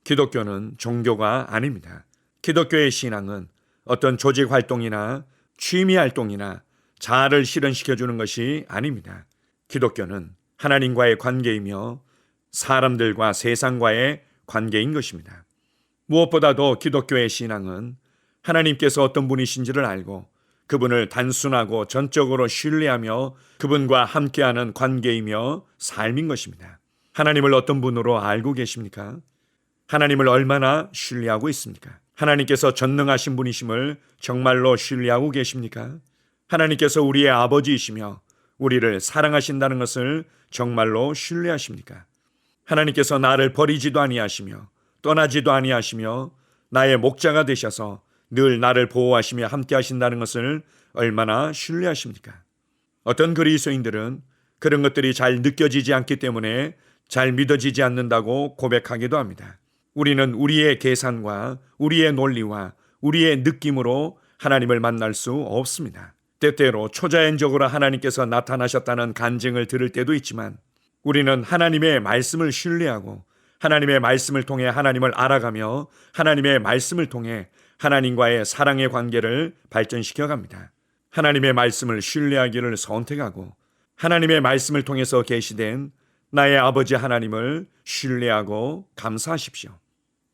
기독교는 종교가 아닙니다. 기독교의 신앙은 어떤 조직 활동이나 취미 활동이나 자아를 실현시켜주는 것이 아닙니다. 기독교는 하나님과의 관계이며 사람들과 세상과의 관계인 것입니다. 무엇보다도 기독교의 신앙은 하나님께서 어떤 분이신지를 알고 그분을 단순하고 전적으로 신뢰하며 그분과 함께하는 관계이며 삶인 것입니다. 하나님을 어떤 분으로 알고 계십니까? 하나님을 얼마나 신뢰하고 있습니까? 하나님께서 전능하신 분이심을 정말로 신뢰하고 계십니까? 하나님께서 우리의 아버지이시며 우리를 사랑하신다는 것을 정말로 신뢰하십니까? 하나님께서 나를 버리지도 아니하시며 떠나지도 아니하시며 나의 목자가 되셔서 늘 나를 보호하시며 함께 하신다는 것을 얼마나 신뢰하십니까? 어떤 그리스도인들은 그런 것들이 잘 느껴지지 않기 때문에 잘 믿어지지 않는다고 고백하기도 합니다. 우리는 우리의 계산과 우리의 논리와 우리의 느낌으로 하나님을 만날 수 없습니다. 때때로 초자연적으로 하나님께서 나타나셨다는 간증을 들을 때도 있지만 우리는 하나님의 말씀을 신뢰하고 하나님의 말씀을 통해 하나님을 알아가며 하나님의 말씀을 통해 하나님과의 사랑의 관계를 발전시켜 갑니다. 하나님의 말씀을 신뢰하기를 선택하고 하나님의 말씀을 통해서 계시된 나의 아버지 하나님을 신뢰하고 감사하십시오.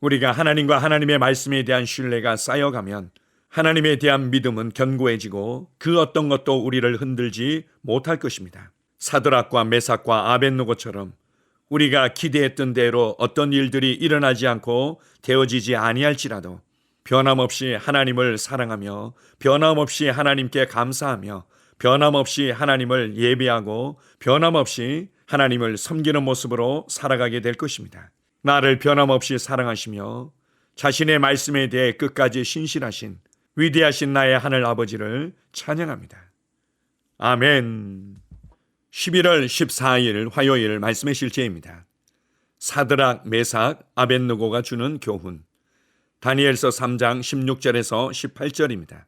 우리가 하나님과 하나님의 말씀에 대한 신뢰가 쌓여가면 하나님에 대한 믿음은 견고해지고 그 어떤 것도 우리를 흔들지 못할 것입니다. 사드락과 메삭과 아벳느고처럼 우리가 기대했던 대로 어떤 일들이 일어나지 않고 되어지지 아니할지라도 변함없이 하나님을 사랑하며 변함없이 하나님께 감사하며 변함없이 하나님을 예배하고 변함없이 하나님을 섬기는 모습으로 살아가게 될 것입니다. 나를 변함없이 사랑하시며 자신의 말씀에 대해 끝까지 신실하신 위대하신 나의 하늘 아버지를 찬양합니다. 아멘. 11월 14일 화요일 말씀의 실제입니다. 사드락, 메삭, 아벳느고가 주는 교훈. 다니엘서 3장 16절에서 18절입니다.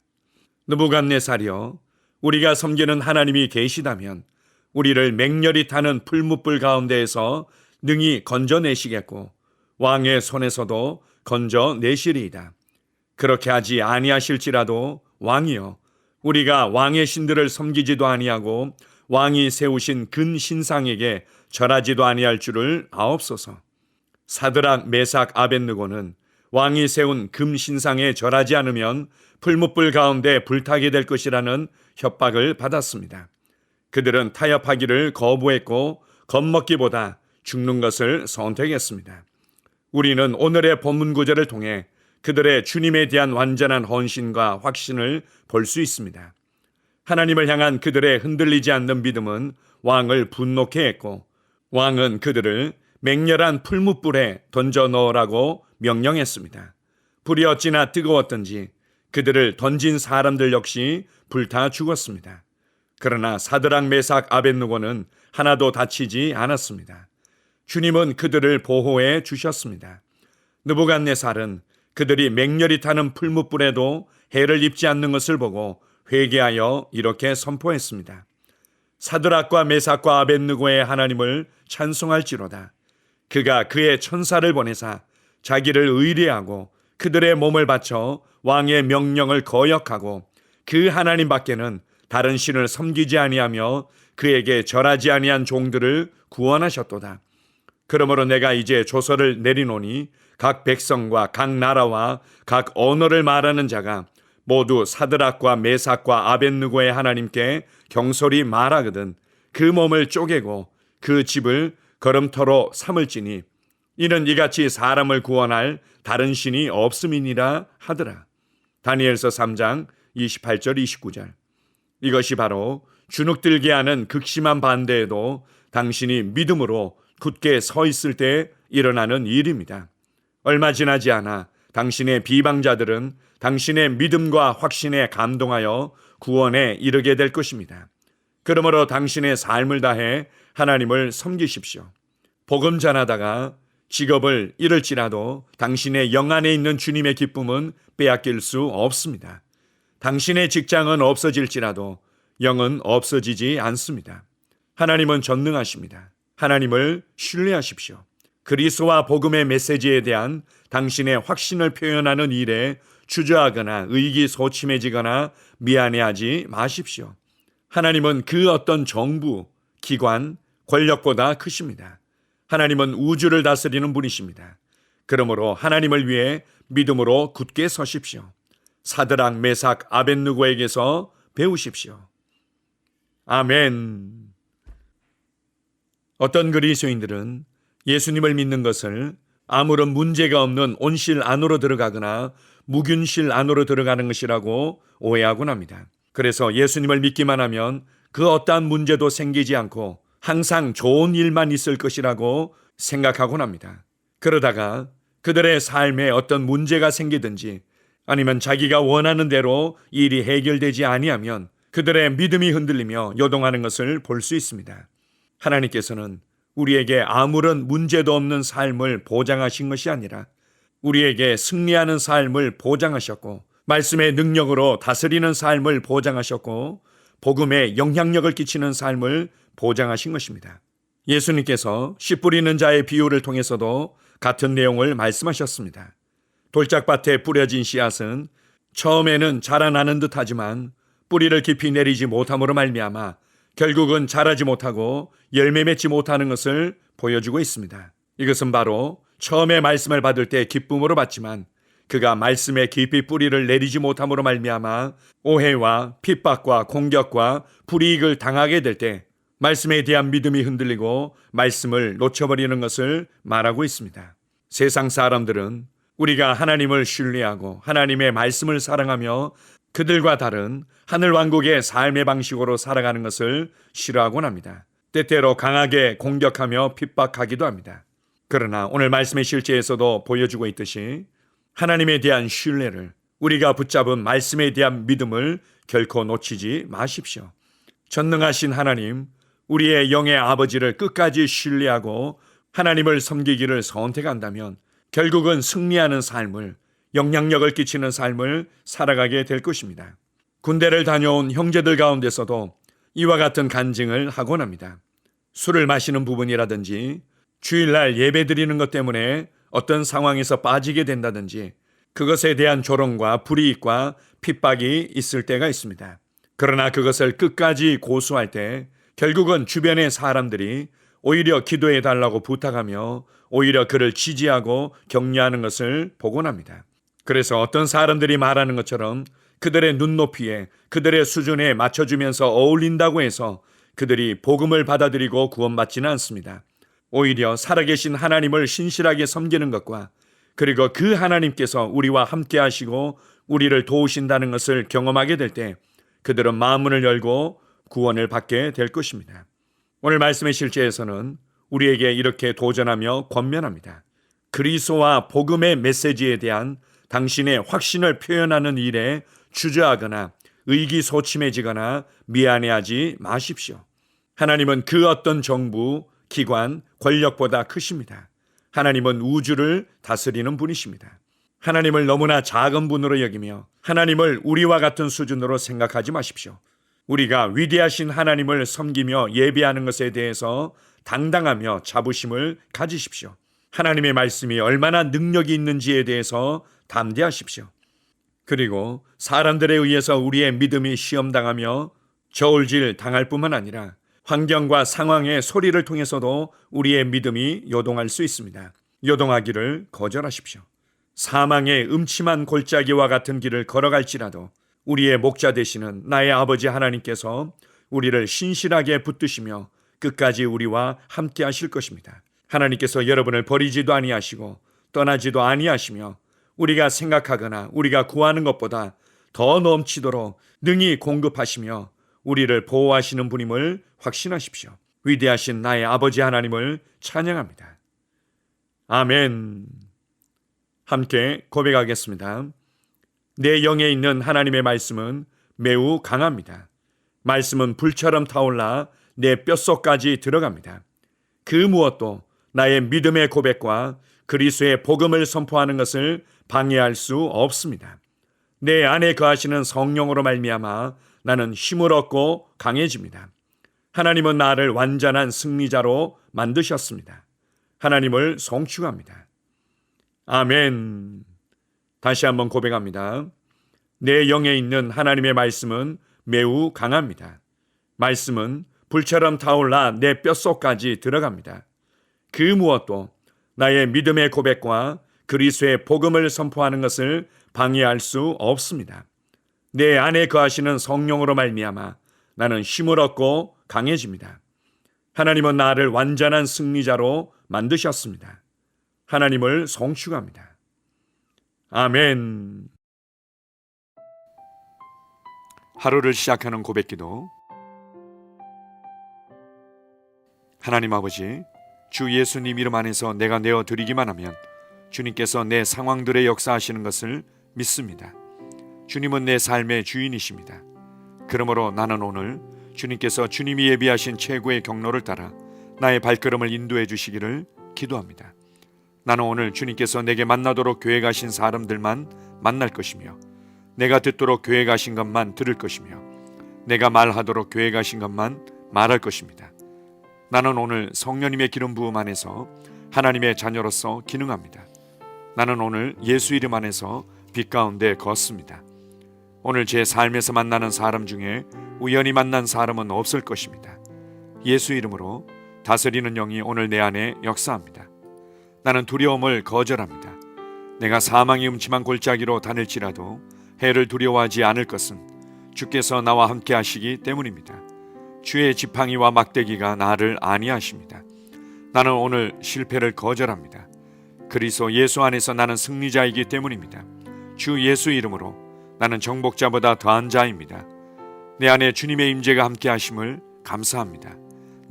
느부갓네살이여, 우리가 섬기는 하나님이 계시다면 우리를 맹렬히 타는 풀무불 가운데에서 능히 건져내시겠고 왕의 손에서도 건져내시리이다. 그렇게 하지 아니하실지라도 왕이여, 우리가 왕의 신들을 섬기지도 아니하고 왕이 세우신 근 신상에게 절하지도 아니할 줄을 아옵소서. 사드락, 메삭, 아벳느고는 왕이 세운 금 신상에 절하지 않으면 풀무불 가운데 불타게 될 것이라는 협박을 받았습니다. 그들은 타협하기를 거부했고 겁먹기보다 죽는 것을 선택했습니다. 우리는 오늘의 본문 구절을 통해 그들의 주님에 대한 완전한 헌신과 확신을 볼 수 있습니다. 하나님을 향한 그들의 흔들리지 않는 믿음은 왕을 분노케 했고 왕은 그들을 맹렬한 풀무불에 던져 넣으라고 명령했습니다. 불이 어찌나 뜨거웠던지 그들을 던진 사람들 역시 불타 죽었습니다. 그러나 사드락, 메삭, 아벳느고는 하나도 다치지 않았습니다. 주님은 그들을 보호해 주셨습니다. 느부갓네살은 그들이 맹렬히 타는 풀무불에도 해를 입지 않는 것을 보고 회개하여 이렇게 선포했습니다. 사드락과 메삭과 아벳느고의 하나님을 찬송할지로다. 그가 그의 천사를 보내사 자기를 의뢰하고 그들의 몸을 바쳐 왕의 명령을 거역하고 그 하나님 밖에는 다른 신을 섬기지 아니하며 그에게 절하지 아니한 종들을 구원하셨도다. 그러므로 내가 이제 조서를 내리노니 각 백성과 각 나라와 각 언어를 말하는 자가 모두 사드락과 메삭과 아벳느고의 하나님께 경솔히 말하거든 그 몸을 쪼개고 그 집을 걸음터로 삼을지니 이는 이같이 사람을 구원할 다른 신이 없음이니라 하더라. 다니엘서 3장 28절 29절. 이것이 바로 주눅들게 하는 극심한 반대에도 당신이 믿음으로 굳게 서 있을 때 일어나는 일입니다. 얼마 지나지 않아 당신의 비방자들은 당신의 믿음과 확신에 감동하여 구원에 이르게 될 것입니다. 그러므로 당신의 삶을 다해 하나님을 섬기십시오. 복음 전하다가 직업을 잃을지라도 당신의 영 안에 있는 주님의 기쁨은 빼앗길 수 없습니다. 당신의 직장은 없어질지라도 영은 없어지지 않습니다. 하나님은 전능하십니다. 하나님을 신뢰하십시오. 그리스도와 복음의 메시지에 대한 당신의 확신을 표현하는 일에 주저하거나 의기소침해지거나 미안해하지 마십시오. 하나님은 그 어떤 정부, 기관, 권력보다 크십니다. 하나님은 우주를 다스리는 분이십니다. 그러므로 하나님을 위해 믿음으로 굳게 서십시오. 사드락, 메삭, 아벳느고에게서 배우십시오. 아멘. 어떤 그리스도인들은 예수님을 믿는 것을 아무런 문제가 없는 온실 안으로 들어가거나 무균실 안으로 들어가는 것이라고 오해하곤 합니다. 그래서 예수님을 믿기만 하면 그 어떠한 문제도 생기지 않고 항상 좋은 일만 있을 것이라고 생각하곤 합니다. 그러다가 그들의 삶에 어떤 문제가 생기든지 아니면 자기가 원하는 대로 일이 해결되지 아니하면 그들의 믿음이 흔들리며 요동하는 것을 볼 수 있습니다. 하나님께서는 우리에게 아무런 문제도 없는 삶을 보장하신 것이 아니라 우리에게 승리하는 삶을 보장하셨고 말씀의 능력으로 다스리는 삶을 보장하셨고 복음에 영향력을 끼치는 삶을 보장하신 것입니다. 예수님께서 씨 뿌리는 자의 비유를 통해서도 같은 내용을 말씀하셨습니다. 돌짝밭에 뿌려진 씨앗은 처음에는 자라나는 듯하지만 뿌리를 깊이 내리지 못함으로 말미암아 결국은 자라지 못하고 열매 맺지 못하는 것을 보여주고 있습니다. 이것은 바로 처음에 말씀을 받을 때 기쁨으로 받지만 그가 말씀에 깊이 뿌리를 내리지 못함으로 말미암아 오해와 핍박과 공격과 불이익을 당하게 될 때 말씀에 대한 믿음이 흔들리고 말씀을 놓쳐버리는 것을 말하고 있습니다. 세상 사람들은 우리가 하나님을 신뢰하고 하나님의 말씀을 사랑하며 그들과 다른 하늘 왕국의 삶의 방식으로 살아가는 것을 싫어하곤 합니다. 때때로 강하게 공격하며 핍박하기도 합니다. 그러나 오늘 말씀의 실제에서도 보여주고 있듯이 하나님에 대한 신뢰를 우리가 붙잡은 말씀에 대한 믿음을 결코 놓치지 마십시오. 전능하신 하나님, 우리의 영의 아버지를 끝까지 신뢰하고 하나님을 섬기기를 선택한다면 결국은 승리하는 삶을, 영향력을 끼치는 삶을 살아가게 될 것입니다. 군대를 다녀온 형제들 가운데서도 이와 같은 간증을 하곤 합니다. 술을 마시는 부분이라든지 주일날 예배 드리는 것 때문에 어떤 상황에서 빠지게 된다든지 그것에 대한 조롱과 불이익과 핍박이 있을 때가 있습니다. 그러나 그것을 끝까지 고수할 때 결국은 주변의 사람들이 오히려 기도해 달라고 부탁하며 오히려 그를 지지하고 격려하는 것을 보곤 합니다. 그래서 어떤 사람들이 말하는 것처럼 그들의 눈높이에 그들의 수준에 맞춰주면서 어울린다고 해서 그들이 복음을 받아들이고 구원받지는 않습니다. 오히려 살아계신 하나님을 신실하게 섬기는 것과 그리고 그 하나님께서 우리와 함께 하시고 우리를 도우신다는 것을 경험하게 될 때 그들은 마음문을 열고 구원을 받게 될 것입니다. 오늘 말씀의 실제에서는 우리에게 이렇게 도전하며 권면합니다. 그리스도와 복음의 메시지에 대한 당신의 확신을 표현하는 일에 주저하거나 의기소침해지거나 미안해하지 마십시오. 하나님은 그 어떤 정부, 기관, 권력보다 크십니다. 하나님은 우주를 다스리는 분이십니다. 하나님을 너무나 작은 분으로 여기며 하나님을 우리와 같은 수준으로 생각하지 마십시오. 우리가 위대하신 하나님을 섬기며 예배하는 것에 대해서 당당하며 자부심을 가지십시오. 하나님의 말씀이 얼마나 능력이 있는지에 대해서 담대하십시오. 그리고 사람들에 의해서 우리의 믿음이 시험당하며 저울질 당할 뿐만 아니라 환경과 상황의 소리를 통해서도 우리의 믿음이 요동할 수 있습니다. 요동하기를 거절하십시오. 사망의 음침한 골짜기와 같은 길을 걸어갈지라도 우리의 목자 되시는 나의 아버지 하나님께서 우리를 신실하게 붙드시며 끝까지 우리와 함께 하실 것입니다. 하나님께서 여러분을 버리지도 아니하시고 떠나지도 아니하시며 우리가 생각하거나 우리가 구하는 것보다 더 넘치도록 능히 공급하시며 우리를 보호하시는 분임을 확신하십시오. 위대하신 나의 아버지 하나님을 찬양합니다. 아멘. 함께 고백하겠습니다. 내 영에 있는 하나님의 말씀은 매우 강합니다. 말씀은 불처럼 타올라 내 뼛속까지 들어갑니다. 그 무엇도 나의 믿음의 고백과 그리스도의 복음을 선포하는 것을 방해할 수 없습니다. 내 안에 거하시는 성령으로 말미암아 나는 힘을 얻고 강해집니다. 하나님은 나를 완전한 승리자로 만드셨습니다. 하나님을 송축합니다. 아멘. 다시 한번 고백합니다. 내 영에 있는 하나님의 말씀은 매우 강합니다. 말씀은 불처럼 타올라 내 뼛속까지 들어갑니다. 그 무엇도 나의 믿음의 고백과 그리스도의 복음을 선포하는 것을 방해할 수 없습니다. 내 안에 거하시는 성령으로 말미암아 나는 힘을 얻고 강해집니다. 하나님은 나를 완전한 승리자로 만드셨습니다. 하나님을 송축합니다. 아멘. 하루를 시작하는 고백기도. 하나님 아버지, 주 예수님 이름 안에서 내가 내어드리기만 하면 주님께서 내 상황들에 역사하시는 것을 믿습니다. 주님은 내 삶의 주인이십니다. 그러므로 나는 오늘 주님께서 주님이 예비하신 최고의 경로를 따라 나의 발걸음을 인도해 주시기를 기도합니다. 나는 오늘 주님께서 내게 만나도록 계획하신 사람들만 만날 것이며, 내가 듣도록 계획하신 것만 들을 것이며, 내가 말하도록 계획하신 것만 말할 것입니다. 나는 오늘 성령님의 기름 부음 안에서 하나님의 자녀로서 기능합니다. 나는 오늘 예수 이름 안에서 빛 가운데 걷습니다. 오늘 제 삶에서 만나는 사람 중에 우연히 만난 사람은 없을 것입니다. 예수 이름으로 다스리는 영이 오늘 내 안에 역사합니다. 나는 두려움을 거절합니다. 내가 사망의 음침한 골짜기로 다닐지라도 해를 두려워하지 않을 것은 주께서 나와 함께 하시기 때문입니다. 주의 지팡이와 막대기가 나를 안위하십니다. 나는 오늘 실패를 거절합니다. 그리스도 예수 안에서 나는 승리자이기 때문입니다. 주 예수 이름으로 나는 정복자보다 더한 자입니다. 내 안에 주님의 임재가 함께 하심을 감사합니다.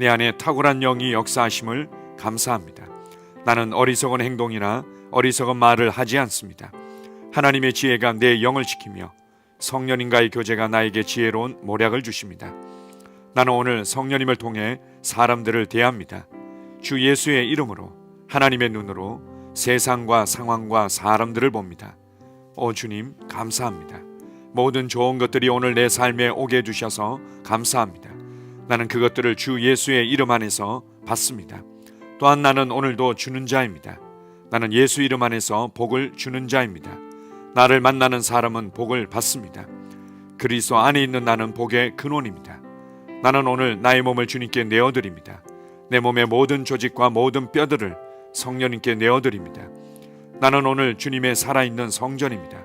내 안에 탁월한 영이 역사하심을 감사합니다. 나는 어리석은 행동이나 어리석은 말을 하지 않습니다. 하나님의 지혜가 내 영을 지키며 성령님과의 교제가 나에게 지혜로운 모략을 주십니다. 나는 오늘 성령님을 통해 사람들을 대합니다. 주 예수의 이름으로 하나님의 눈으로 세상과 상황과 사람들을 봅니다. 오 주님, 감사합니다. 모든 좋은 것들이 오늘 내 삶에 오게 해주셔서 감사합니다. 나는 그것들을 주 예수의 이름 안에서 받습니다. 또한 나는 오늘도 주는 자입니다. 나는 예수 이름 안에서 복을 주는 자입니다. 나를 만나는 사람은 복을 받습니다. 그리스도 안에 있는 나는 복의 근원입니다. 나는 오늘 나의 몸을 주님께 내어드립니다. 내 몸의 모든 조직과 모든 뼈들을 성령님께 내어드립니다. 나는 오늘 주님의 살아있는 성전입니다.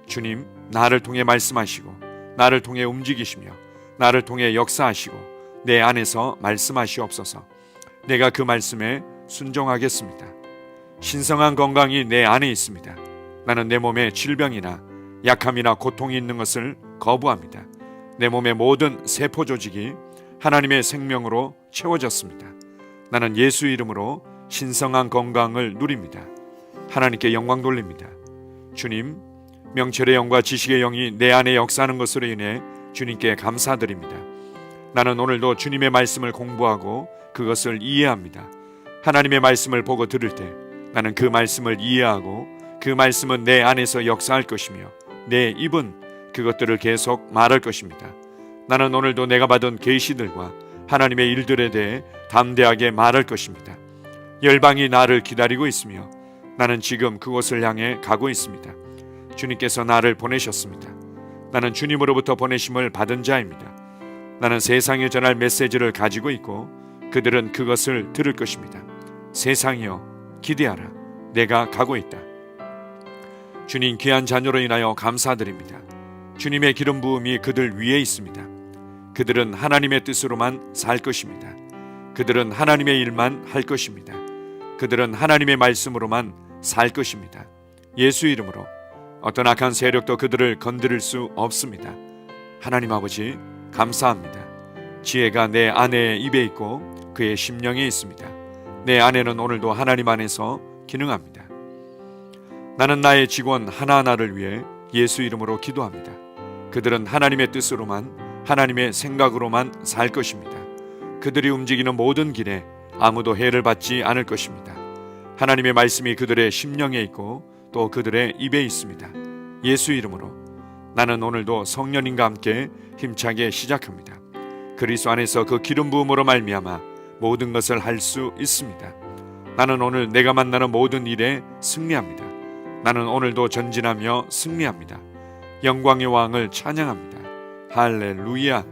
주님, 나를 통해 말씀하시고 나를 통해 움직이시며 나를 통해 역사하시고 내 안에서 말씀하시옵소서. 내가 그 말씀에 순종하겠습니다. 신성한 건강이 내 안에 있습니다. 나는 내 몸에 질병이나 약함이나 고통이 있는 것을 거부합니다. 내 몸의 모든 세포 조직이 하나님의 생명으로 채워졌습니다. 나는 예수 이름으로 신성한 건강을 누립니다. 하나님께 영광 돌립니다. 주님, 명철의 영과 지식의 영이 내 안에 역사하는 것으로 인해 주님께 감사드립니다. 나는 오늘도 주님의 말씀을 공부하고 그것을 이해합니다. 하나님의 말씀을 보고 들을 때 나는 그 말씀을 이해하고 그 말씀은 내 안에서 역사할 것이며 내 입은 그것들을 계속 말할 것입니다. 나는 오늘도 내가 받은 계시들과 하나님의 일들에 대해 담대하게 말할 것입니다. 열방이 나를 기다리고 있으며 나는 지금 그곳을 향해 가고 있습니다. 주님께서 나를 보내셨습니다. 나는 주님으로부터 보내심을 받은 자입니다. 나는 세상에 전할 메시지를 가지고 있고 그들은 그것을 들을 것입니다. 세상이여 기대하라. 내가 가고 있다. 주님 귀한 자녀로 인하여 감사드립니다. 주님의 기름 부음이 그들 위에 있습니다. 그들은 하나님의 뜻으로만 살 것입니다. 그들은 하나님의 일만 할 것입니다. 그들은 하나님의 말씀으로만 살 것입니다. 예수 이름으로 어떤 악한 세력도 그들을 건드릴 수 없습니다. 하나님 아버지 감사합니다. 지혜가 내 아내의 입에 있고 그의 심령에 있습니다. 내 아내는 오늘도 하나님 안에서 기능합니다. 나는 나의 직원 하나하나를 위해 예수 이름으로 기도합니다. 그들은 하나님의 뜻으로만 하나님의 생각으로만 살 것입니다. 그들이 움직이는 모든 길에 아무도 해를 받지 않을 것입니다. 하나님의 말씀이 그들의 심령에 있고 또 그들의 입에 있습니다. 예수 이름으로 나는 오늘도 성령님과 함께 힘차게 시작합니다. 그리스도 안에서 그 기름 부음으로 말미암아 모든 것을 할 수 있습니다. 나는 오늘 내가 만나는 모든 일에 승리합니다. 나는 오늘도 전진하며 승리합니다. 영광의 왕을 찬양합니다. 할렐루야.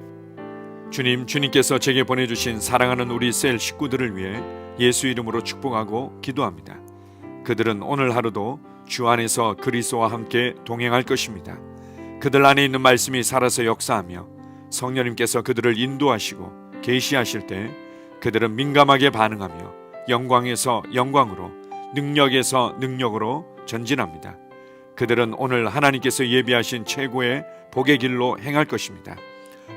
주님께서 제게 보내주신 사랑하는 우리 셀 식구들을 위해 예수 이름으로 축복하고 기도합니다. 그들은 오늘 하루도 주 안에서 그리스도와 함께 동행할 것입니다. 그들 안에 있는 말씀이 살아서 역사하며 성령님께서 그들을 인도하시고 계시하실 때 그들은 민감하게 반응하며 영광에서 영광으로, 능력에서 능력으로 전진합니다. 그들은 오늘 하나님께서 예비하신 최고의 복의 길로 행할 것입니다.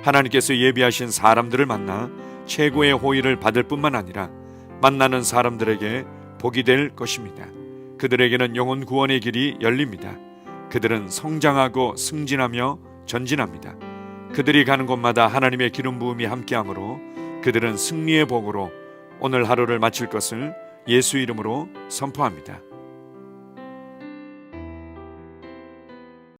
하나님께서 예비하신 사람들을 만나 최고의 호의를 받을 뿐만 아니라 만나는 사람들에게 복이 될 것입니다. 그들에게는 영혼 구원의 길이 열립니다. 그들은 성장하고 승진하며 전진합니다. 그들이 가는 곳마다 하나님의 기름 부음이 함께하므로 그들은 승리의 복으로 오늘 하루를 마칠 것을 예수 이름으로 선포합니다.